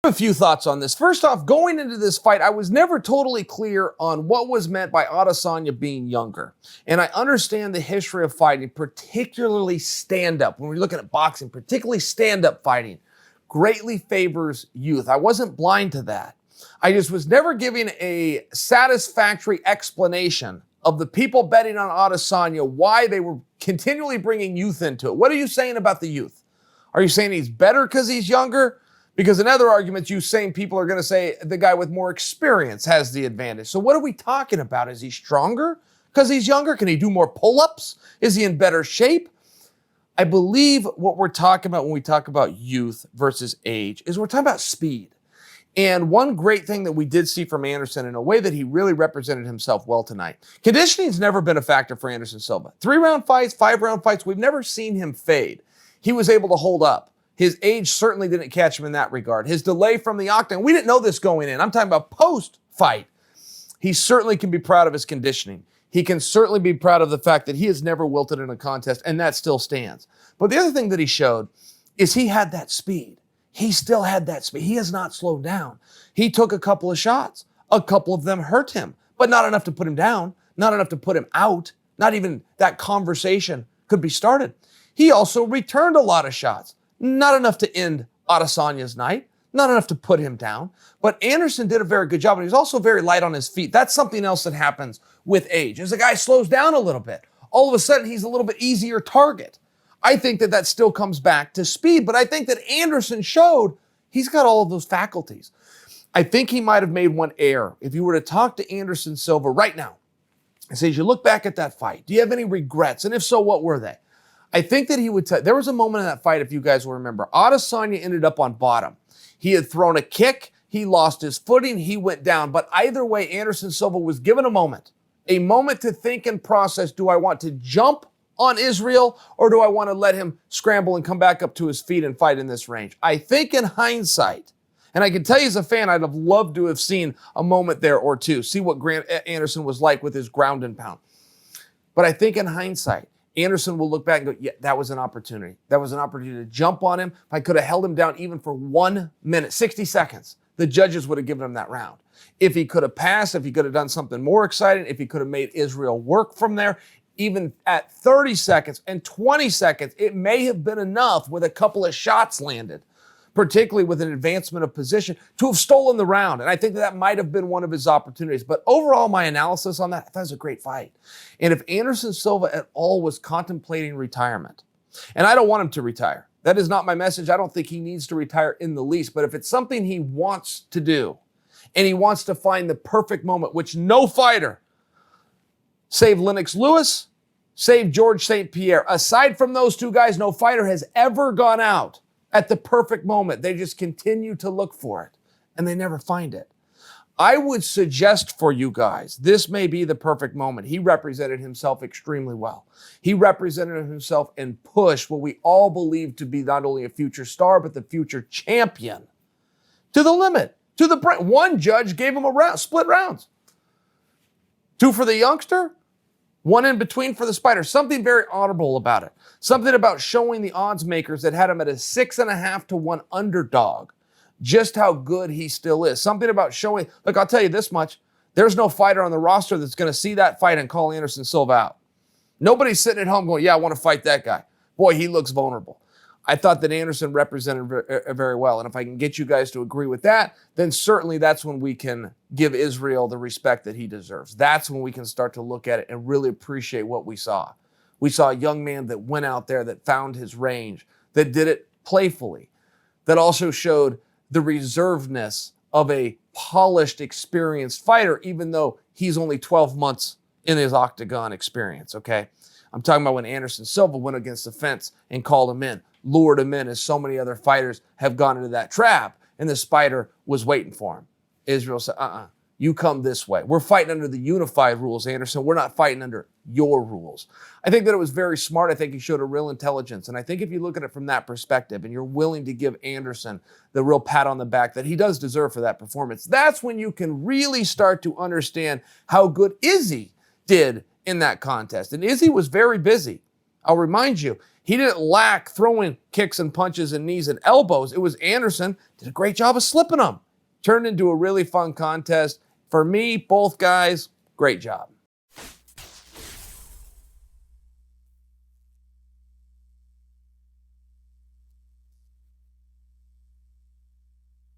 have a few thoughts on this. First off, going into this fight, I was never totally clear on what was meant by Adesanya being younger. And I understand the history of fighting, particularly stand-up. When we're looking at boxing, particularly stand-up fighting, greatly favors youth. I wasn't blind to that. I just was never given a satisfactory explanation of the people betting on Adesanya, why they were continually bringing youth into it. What are you saying about the youth? Are you saying he's better because he's younger? Because in other arguments, you same people are going to say the guy with more experience has the advantage. So what are we talking about? Is he stronger because he's younger? Can he do more pull-ups? Is he in better shape? I believe what we're talking about when we talk about youth versus age is we're talking about speed. And one great thing that we did see from Anderson in a way that he really represented himself well tonight. Conditioning's never been a factor for Anderson Silva. 3-round fights, 5-round fights, we've never seen him fade. He was able to hold up. His age certainly didn't catch him in that regard. His delay from the octagon, we didn't know this going in. I'm talking about post-fight. He certainly can be proud of his conditioning. He can certainly be proud of the fact that he has never wilted in a contest, and that still stands. But the other thing that he showed is he had that speed. He still had that speed. He has not slowed down. He took a couple of shots. A couple of them hurt him, but not enough to put him down, not enough to put him out. Not even that conversation could be started. He also returned a lot of shots. Not enough to end Adesanya's night, not enough to put him down. But Anderson did a very good job, and he was also very light on his feet. That's something else that happens with age. As the guy slows down a little bit, all of a sudden he's a little bit easier target. I think that still comes back to speed, but I think that Anderson showed he's got all of those faculties. I think he might have made one error. If you were to talk to Anderson Silva right now and say, as you look back at that fight, do you have any regrets? And if so, what were they? I think that he would there was a moment in that fight, if you guys will remember, Adesanya ended up on bottom. He had thrown a kick, he lost his footing, he went down. But either way, Anderson Silva was given a moment to think and process, do I want to jump on Israel or do I want to let him scramble and come back up to his feet and fight in this range? I think in hindsight, and I can tell you as a fan, I'd have loved to have seen a moment there or two, see what Anderson was like with his ground and pound. But I think in hindsight, Anderson will look back and go, yeah, that was an opportunity. That was an opportunity to jump on him. If I could have held him down even for 1 minute, 60 seconds, the judges would have given him that round. If he could have passed, if he could have done something more exciting, if he could have made Israel work from there, even at 30 seconds and 20 seconds, it may have been enough with a couple of shots landed, particularly with an advancement of position, to have stolen the round. And I think that might have been one of his opportunities. But overall, my analysis on that, I thought it was a great fight. And if Anderson Silva at all was contemplating retirement, and I don't want him to retire. That is not my message. I don't think he needs to retire in the least. But if it's something he wants to do, and he wants to find the perfect moment, which no fighter, save Lennox Lewis, save George St-Pierre, aside from those two guys, no fighter has ever gone out at the perfect moment. They just continue to look for it, and they never find it. I would suggest for you guys, this may be the perfect moment. He represented himself extremely well. He represented himself and pushed what we all believe to be not only a future star, but the future champion to the limit, to the brink. One judge gave him a round, split rounds. 2 for the youngster, 1 in between for the Spider. Something very honorable about it. Something about showing the odds makers that had him at a 6.5 to 1 underdog just how good he still is. Something about showing, look, I'll tell you this much. There's no fighter on the roster that's going to see that fight and call Anderson Silva out. Nobody's sitting at home going, yeah, I want to fight that guy. Boy, he looks vulnerable. I thought that Anderson represented very well. And if I can get you guys to agree with that, then certainly that's when we can give Israel the respect that he deserves. That's when we can start to look at it and really appreciate what we saw. We saw a young man that went out there, that found his range, that did it playfully, that also showed the reservedness of a polished, experienced fighter, even though he's only 12 months in his octagon experience, okay? I'm talking about when Anderson Silva went against the fence and called him in, lured him in, as so many other fighters have gone into that trap, and the Spider was waiting for him. Israel said, you come this way. We're fighting under the unified rules, Anderson. We're not fighting under your rules. I think that it was very smart. I think he showed a real intelligence. And I think if you look at it from that perspective and you're willing to give Anderson the real pat on the back that he does deserve for that performance, that's when you can really start to understand how good Izzy did in that contest. And Izzy was very busy. I'll remind you, he didn't lack throwing kicks and punches and knees and elbows. It was Anderson did a great job of slipping them. Turned into a really fun contest. For me, both guys, great job.